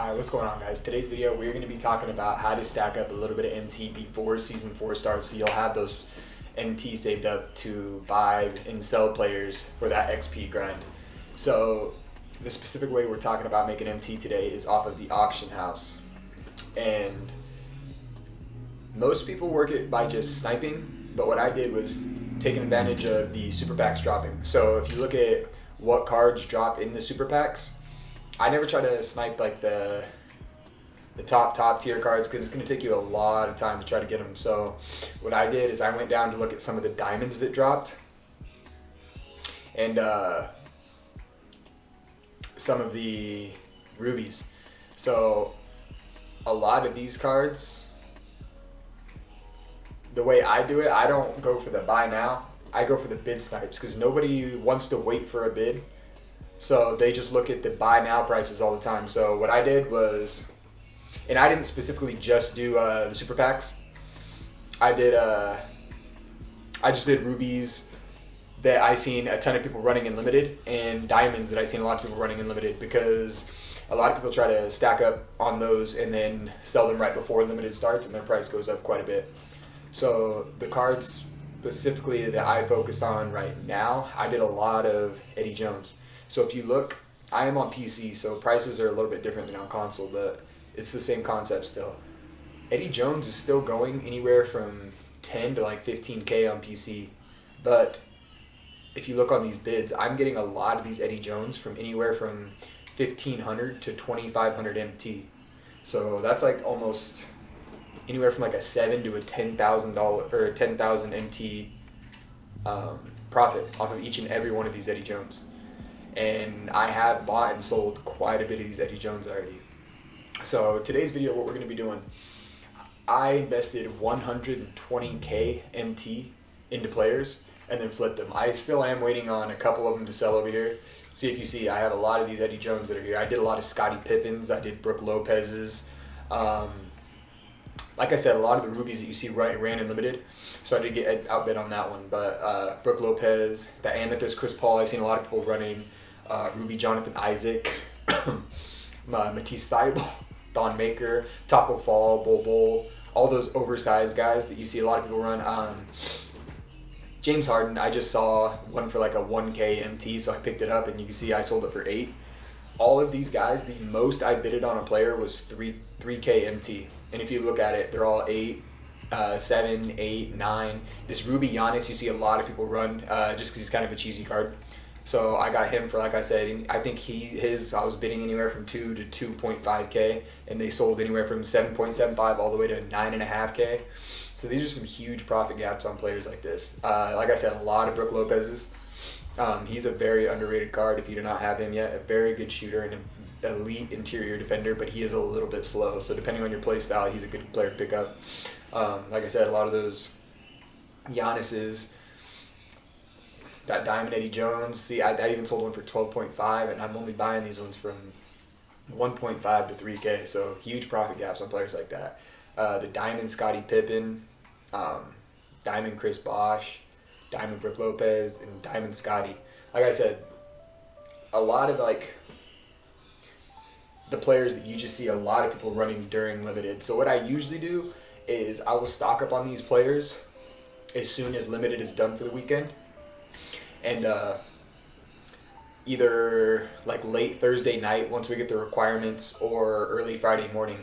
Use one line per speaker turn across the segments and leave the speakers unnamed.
Alright, what's going on, guys? Today's video, we're going to be talking about how to stack up a little bit of MT before Season 4 starts, so you'll have those MT saved up to buy and sell players for that XP grind. So, the specific way we're talking about making MT today is off of the auction house. And most people work it by just sniping, but what I did was taking advantage of the super packs dropping. So, if you look at what cards drop in the super packs, I never try to snipe like the top tier cards because it's going to take you a lot of time to try to get them. So what I did is I went down to look at some of the diamonds that dropped and some of the rubies. So a lot of these cards, the way I do it, I don't go for the buy now. I go for the bid snipes because nobody wants to wait for a bid. So they just look at the buy now prices all the time. So what I did was, and I didn't specifically just do the super packs. I just did rubies that I seen a ton of people running in limited, and diamonds that I seen a lot of people running in limited, because a lot of people try to stack up on those and then sell them right before limited starts, and their price goes up quite a bit. So the cards specifically that I focused on right now, I did a lot of Eddie Jones. So if you look, I am on PC, so prices are a little bit different than on console, but it's the same concept still. Eddie Jones is still going anywhere from 10 to like 15K on PC, but if you look on these bids, I'm getting a lot of these Eddie Jones from anywhere from 1,500 to 2,500 MT. So that's like almost anywhere from like a $7 to a $10,000 or 10,000 MT profit off of each and every one of these Eddie Jones. And I have bought and sold quite a bit of these Eddie Jones already. So today's video, what we're going to be doing, I invested 120K MT into players and then flipped them. I still am waiting on a couple of them to sell over here. See, if you see, I have a lot of these Eddie Jones that are here. I did a lot of Scottie Pippens. I did Brook Lopez's. Like I said, a lot of the rubies that you see ran in limited, so I did get outbid on that one. But Brook Lopez, the Amethyst Chris Paul, I've seen a lot of people running. Ruby Jonathan Isaac, Matisse Thybulle, Don Maker, Taco Fall, Bol, all those oversized guys that you see a lot of people run. James Harden, I just saw one for like a 1K MT, so I picked it up, and you can see I sold it for 8. All of these guys, the most I bidded on a player was 3K MT. And if you look at it, they're all 8, 7, 8, 9. This Ruby Giannis, you see a lot of people run just because he's kind of a cheesy card. So I got him for, like I said, I think I was bidding anywhere from 2 to 2.5K, and they sold anywhere from 7.75 all the way to 9.5K. So these are some huge profit gaps on players like this. Like I said, a lot of Brook Lopez's. He's a very underrated card if you do not have him yet. A very good shooter and an elite interior defender, but he is a little bit slow. So depending on your play style, he's a good player to pick up. Like I said, a lot of those Giannis's. That Diamond Eddie Jones. See, I even sold one for 12.5, and I'm only buying these ones from 1.5 to 3K. So huge profit gaps on players like that. The Diamond Scottie Pippen, Diamond Chris Bosh, Diamond Brook Lopez, and Diamond Scottie. Like I said, a lot of like the players that you just see a lot of people running during limited. So what I usually do is I will stock up on these players as soon as limited is done for the weekend. And either like late Thursday night, once we get the requirements, or early Friday morning,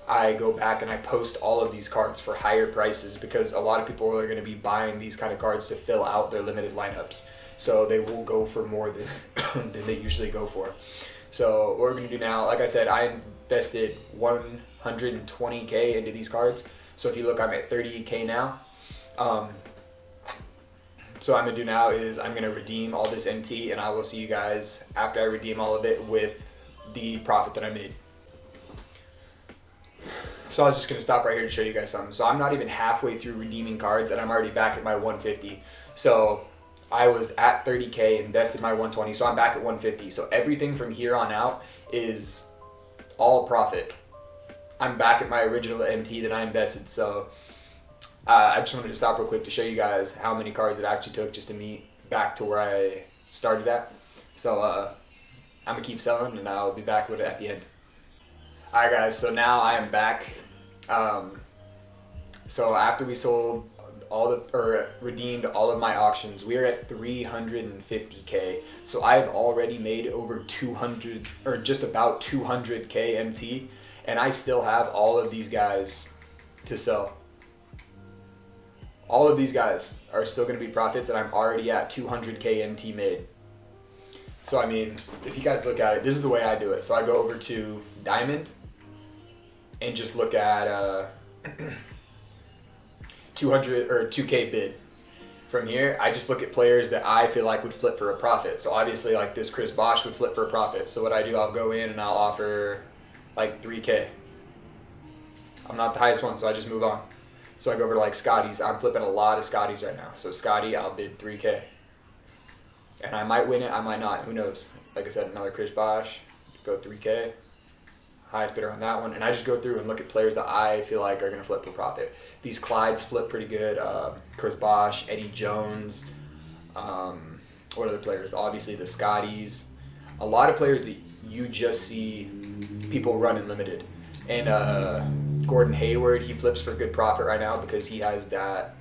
I go back and I post all of these cards for higher prices, because a lot of people are going to be buying these kind of cards to fill out their limited lineups. So they will go for more than they usually go for. So what we're going to do now, like I said, I invested 120K into these cards. So if you look, I'm at 30K now. So what I'm going to do now is I'm going to redeem all this MT, and I will see you guys after I redeem all of it with the profit that I made. So I was just going to stop right here to show you guys something. So I'm not even halfway through redeeming cards, and I'm already back at my 150. So I was at 30K, invested my 120, so I'm back at 150. So everything from here on out is all profit. I'm back at my original MT that I invested. So I just wanted to stop real quick to show you guys how many cards it actually took just to meet back to where I started at. So I'm going to keep selling, and I'll be back with it at the end. All right, guys. So now I am back. So after we sold redeemed all of my auctions, we are at 350K. So I've already made over 200 or just about 200K MT, and I still have all of these guys to sell. All of these guys are still going to be profits, and I'm already at 200K MT made. So I mean, if you guys look at it, this is the way I do it. So I go over to Diamond and just look at 200 or 2K bid. From here, I just look at players that I feel like would flip for a profit. So obviously, like this Chris Bosh would flip for a profit. So what I do, I'll go in and I'll offer like 3K. I'm not the highest one, so I just move on. So I go over to like Scotty's. I'm flipping a lot of Scotty's right now. So Scotty, I'll bid 3K. And I might win it, I might not. Who knows? Like I said, another Chris Bosh, go 3K. Highest bidder on that one. And I just go through and look at players that I feel like are going to flip for profit. These Clydes flip pretty good. Chris Bosh, Eddie Jones. What other players? Obviously the Scotties. A lot of players that you just see people run in limited. And Gordon Hayward, he flips for good profit right now because he has that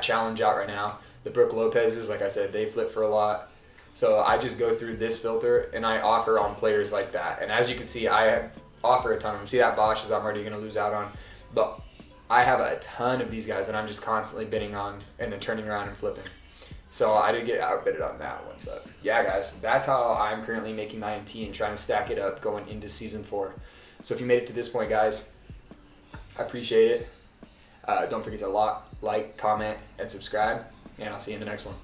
challenge out right now. The Brook Lopez's, like I said, they flip for a lot. So I just go through this filter and I offer on players like that. And as you can see, I offer a ton of them. See that Bosch I'm already going to lose out on. But I have a ton of these guys that I'm just constantly bidding on and then turning around and flipping. So I did get outbidded on that one. But yeah, guys, that's how I'm currently making my MT and trying to stack it up going into Season 4. So if you made it to this point, guys, I appreciate it. Don't forget to like, comment, and subscribe. And I'll see you in the next one.